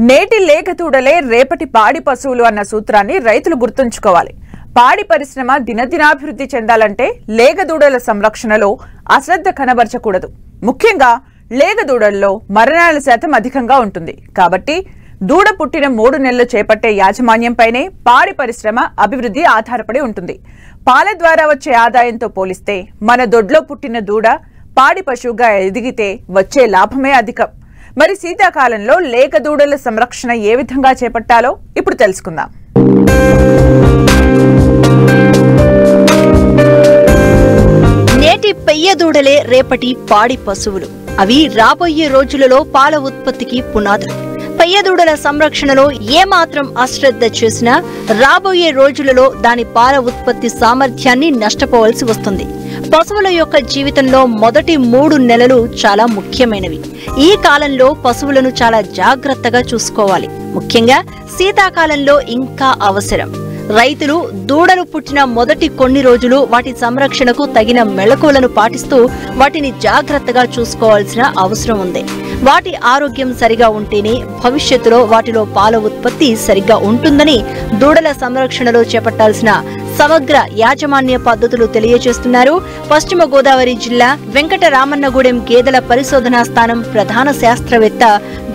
నేటి లేగదూడలే రేపటి పాడి పశువులు అన్న సూత్రాన్ని రైతులు గుర్తుంచుకోవాలి. పాడి పరిశ్రమ దినదినాభివృద్ధి చెందాలంటే లేగదూడల సంరక్షణలో అశ్రద్ధ కనబరచకూడదు. ముఖ్యంగా లేగదూడల్లో మరణాల శాతం అధికంగా ఉంటుంది. కాబట్టి దూడ పుట్టిన 3 నెలలు చేపట్టే యాజమాన్యంపైనే పాడి పరిశ్రమ అభివృద్ధి ఆధారపడి ఉంటుంది. పాల ద్వారా వచ్చే ఆదాయంతో పోలిస్తే మన దొడ్లో పుట్టిన దూడ పాడి పశువుగా ఎదిగితే వచ్చే లాభమే అధికం. మరి శీతాకాలంలో లేగదూడల సంరక్షణ ఏ విధంగా చేపట్టాలో ఇప్పుడు తెలుసుకుందాం. నేటి పెయ్య దూడలే రేపటి పాడి పశువులు. అవి రాబోయే రోజులలో పాల ఉత్పత్తికి పునాదులు. పెయ్య దూడల సంరక్షణలో ఏమాత్రం అశ్రద్ధ చేసినా రాబోయే రోజులలో దాని పాల ఉత్పత్తి సామర్థ్యాన్ని నష్టపోవలసి వస్తుంది. పశువుల యొక్క జీవితంలో మొదటి 3 నెలలు చాలా ముఖ్యమైనవి. ఈ కాలంలో పశువులను చాలా జాగ్రత్తగా చూసుకోవాలి. ముఖ్యంగా శీతాకాలంలో ఇంకా అవసరం. రైతులు దూడలు పుట్టిన మొదటి కొన్ని రోజులు వాటి సంరక్షణకు తగిన మెళకువలను పాటిస్తూ వాటిని జాగ్రత్తగా చూసుకోవాల్సిన అవసరం ఉంది. వాటి ఆరోగ్యం సరిగా ఉంటేనే భవిష్యత్తులో వాటిలో పాల ఉత్పత్తి సరిగ్గా ఉంటుందని దూడల సంరక్షణలో చేపట్టాల్సిన సమగ్ర యాజమాన్య పద్ధతులు తెలియజేస్తున్నారు పశ్చిమ గోదావరి జిల్లా వెంకటరామన్నగూడెం గేదెల పరిశోధనా స్థానం ప్రధాన శాస్త్రవేత్త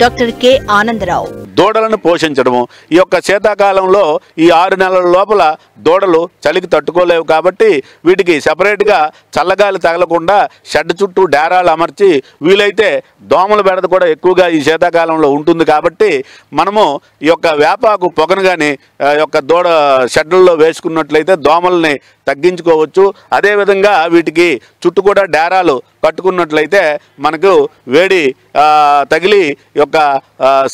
డాక్టర్ కె ఆనందరావు. దూడలను పోషించడము. ఈ యొక్క శీతాకాలంలో ఈ 6 నెలల లోపల దూడలు చలికి తట్టుకోలేవు కాబట్టి వీటికి సెపరేట్గా చల్లగాలి తగలకుండా షెడ్ చుట్టూ డేరాలు అమర్చి వీలైతే దోమల బెడద కూడా ఎక్కువగా ఈ శీతాకాలంలో ఉంటుంది కాబట్టి మనము ఈ యొక్క వేపాకు పొగను కానీ యొక్క దూడ షెడ్లలో వేసుకున్నట్లయితే దోమల్ని తగ్గించుకోవచ్చు. అదేవిధంగా వీటికి చుట్టూ కూడా డేరాలు కట్టుకున్నట్లయితే మనకు వేడి తగిలి యొక్క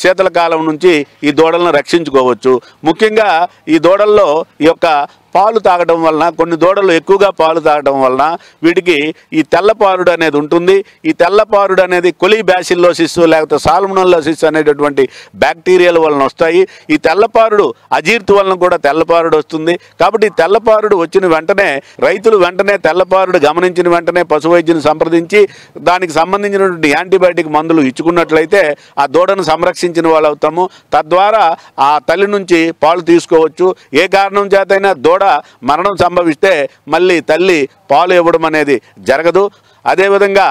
శీతల కాలం నుంచి ఈ దూడలను రక్షించుకోవచ్చు. ముఖ్యంగా ఈ దూడల్లో ఈ యొక్క పాలు తాగడం వలన కొన్ని దూడలు ఎక్కువగా పాలు తాగడం వలన వీటికి ఈ తెల్లపారుడు అనేది ఉంటుంది. ఈ తెల్లపారుడు అనేది కొలిబ్యాసిల్లోసిస్ లేకపోతే సాల్మోనెల్లోసిస్ అనేటటువంటి బ్యాక్టీరియాల వలన వస్తాయి. ఈ తెల్లపారుడు అజీర్తి వలన కూడా తెల్లపారుడు వస్తుంది. కాబట్టి తెల్లపారుడు వచ్చిన వెంటనే రైతులు వెంటనే తెల్లపారుడు గమనించిన వెంటనే పశు వైద్యుని సంప్రదించి దానికి సంబంధించినటువంటి యాంటీబయాటిక్ మందులు ఇచ్చుకున్నట్లయితే ఆ దూడను సంరక్షించిన వాళ్ళు అవుతాము. తద్వారా ఆ తల్లి నుంచి పాలు తీసుకోవచ్చు. ఏ కారణం చేతైనా దూడ మరణం సంభవిస్తే మళ్ళీ తల్లి పాలు ఇవ్వడం అనేది జరగదు. అదేవిధంగా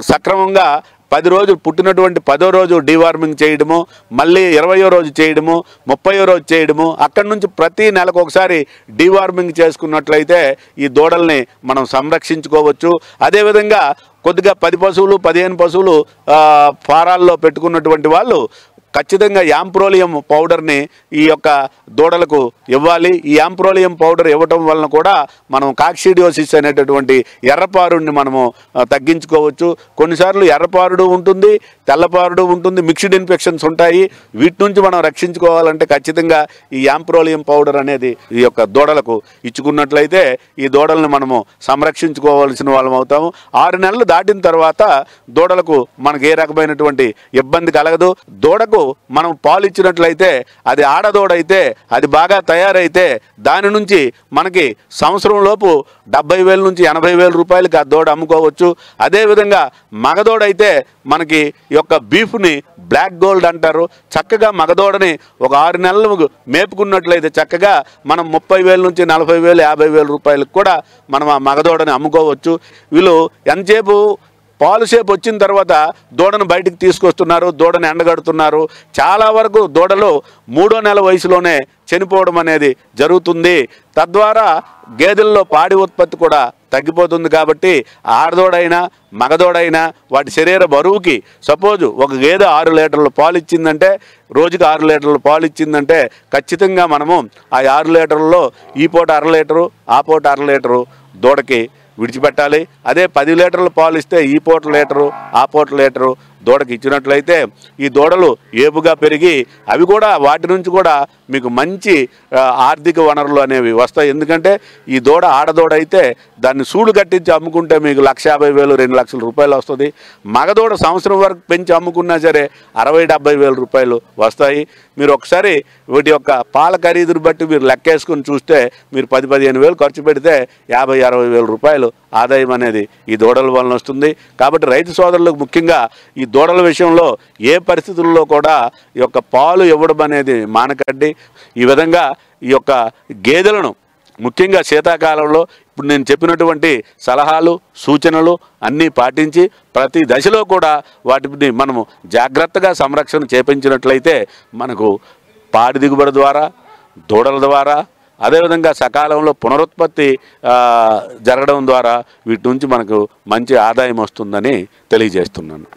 సక్రమంగా 10 రోజులు పుట్టినటువంటి 10వ రోజు డీవార్మింగ్ చేయడము, మళ్ళీ 20వ రోజు చేయడము, 30వ రోజు చేయడము, అక్కడి నుంచి ప్రతి నెలకు ఒకసారి డీవార్మింగ్ చేసుకున్నట్లయితే ఈ దూడల్ని మనం సంరక్షించుకోవచ్చు. అదేవిధంగా కొద్దిగా 10 పశువులు 15 పశువులు ఫారాల్లో పెట్టుకున్నటువంటి వాళ్ళు ఖచ్చితంగా యాంప్రోలియం పౌడర్ని ఈ యొక్క దూడలకు ఇవ్వాలి. ఈ యాంప్రోలియం పౌడర్ ఇవ్వటం వలన కూడా మనం కాక్సిడియోసిస్ అనేటటువంటి ఎర్రపారుడిని మనము తగ్గించుకోవచ్చు. కొన్నిసార్లు ఎర్రపారుడు ఉంటుంది, తెల్లపారుడు ఉంటుంది, మిక్స్డ్ ఇన్ఫెక్షన్స్ ఉంటాయి. వీటి నుంచి మనం రక్షించుకోవాలంటే ఖచ్చితంగా ఈ యాంప్రోలియం పౌడర్ అనేది ఈ యొక్క దూడలకు ఇచ్చుకున్నట్లయితే ఈ దూడలను మనము సంరక్షించుకోవాల్సిన వాళ్ళం అవుతాము. 6 నెలలు దాటిన తర్వాత దూడలకు మనకు ఏ రకమైనటువంటి ఇబ్బంది కలగదు. దూడకు మనం పాలు ఇచ్చినట్లయితే అది ఆడదోడైతే అది బాగా తయారైతే దాని నుంచి మనకి సంవత్సరం లోపు 70,000 నుంచి 80,000 రూపాయలకి ఆ దూడ అమ్ముకోవచ్చు. అదేవిధంగా మగదోడైతే మనకి ఈ యొక్క బీఫ్ని బ్లాక్ గోల్డ్ అంటారు. చక్కగా మగదోడని ఒక 6 నెలలు మేపుకున్నట్లయితే చక్కగా మనం 30,000 నుంచి 40,000 50,000 రూపాయలకు కూడా మనం ఆ మగదోడని అమ్ముకోవచ్చు. వీళ్ళు ఎంతసేపు పాలు సేపు వచ్చిన తర్వాత దూడను బయటికి తీసుకొస్తున్నారు, దూడను ఎండగడుతున్నారు. చాలా వరకు దూడలు 3వ నెల వయసులోనే చనిపోవడం అనేది జరుగుతుంది. తద్వారా గేదెల్లో పాడి ఉత్పత్తి కూడా తగ్గిపోతుంది. కాబట్టి ఆడదోడైనా మగదోడైనా వాటి శరీర బరువుకి సపోజు ఒక గేదె 6 లీటర్ల పాలు ఇచ్చిందంటే రోజుకి 6 లీటర్ల పాలు ఇచ్చిందంటే ఖచ్చితంగా మనము ఆ 6 లీటర్లలో ఈ పూట 1/2 లీటరు ఆ పూట 1/2 లీటరు దూడకి విడిచిపెట్టాలి. అదే 10 లీటర్ల పాలు ఇస్తే ఈ పూట లీటరు ఆ పూట లీటరు దూడకి ఇచ్చినట్లయితే ఈ దూడలు ఏపుగా పెరిగి అవి కూడా వాటి నుంచి కూడా మీకు మంచి ఆర్థిక వనరులు అనేవి వస్తాయి. ఎందుకంటే ఈ దూడ ఆడదూడ అయితే దాన్ని సూడు కట్టించి అమ్ముకుంటే మీకు 1,50,000 2 లక్షల రూపాయలు వస్తుంది. మగదూడ సంవత్సరం వరకు పెంచి అమ్ముకున్నా సరే 60,000-70,000 రూపాయలు వస్తాయి. మీరు ఒకసారి వీటి యొక్క పాల ఖరీదును బట్టి మీరు లెక్కేసుకుని చూస్తే మీరు 10-15 వేలు ఖర్చు పెడితే 50-60 వేల రూపాయలు ఆదాయం అనేది ఈ దూడల వలన వస్తుంది. కాబట్టి రైతు సోదరులకు ముఖ్యంగా ఈ దూడల విషయంలో ఏ పరిస్థితుల్లో కూడా ఈ యొక్క పాలు ఇవ్వడం అనేది మానకండి. ఈ విధంగా ఈ యొక్క గేదెలను ముఖ్యంగా శీతాకాలంలో ఇప్పుడు నేను చెప్పినటువంటి సలహాలు సూచనలు అన్నీ పాటించి ప్రతి దశలో కూడా వాటిని మనము జాగ్రత్తగా సంరక్షణ చేపించినట్లయితే మనకు పాడి దిగుబడి ద్వారా, దూడల ద్వారా, అదేవిధంగా సకాలంలో పునరుత్పత్తి జరగడం ద్వారా వీటి నుంచి మనకు మంచి ఆదాయం వస్తుందని తెలియజేస్తున్నాను.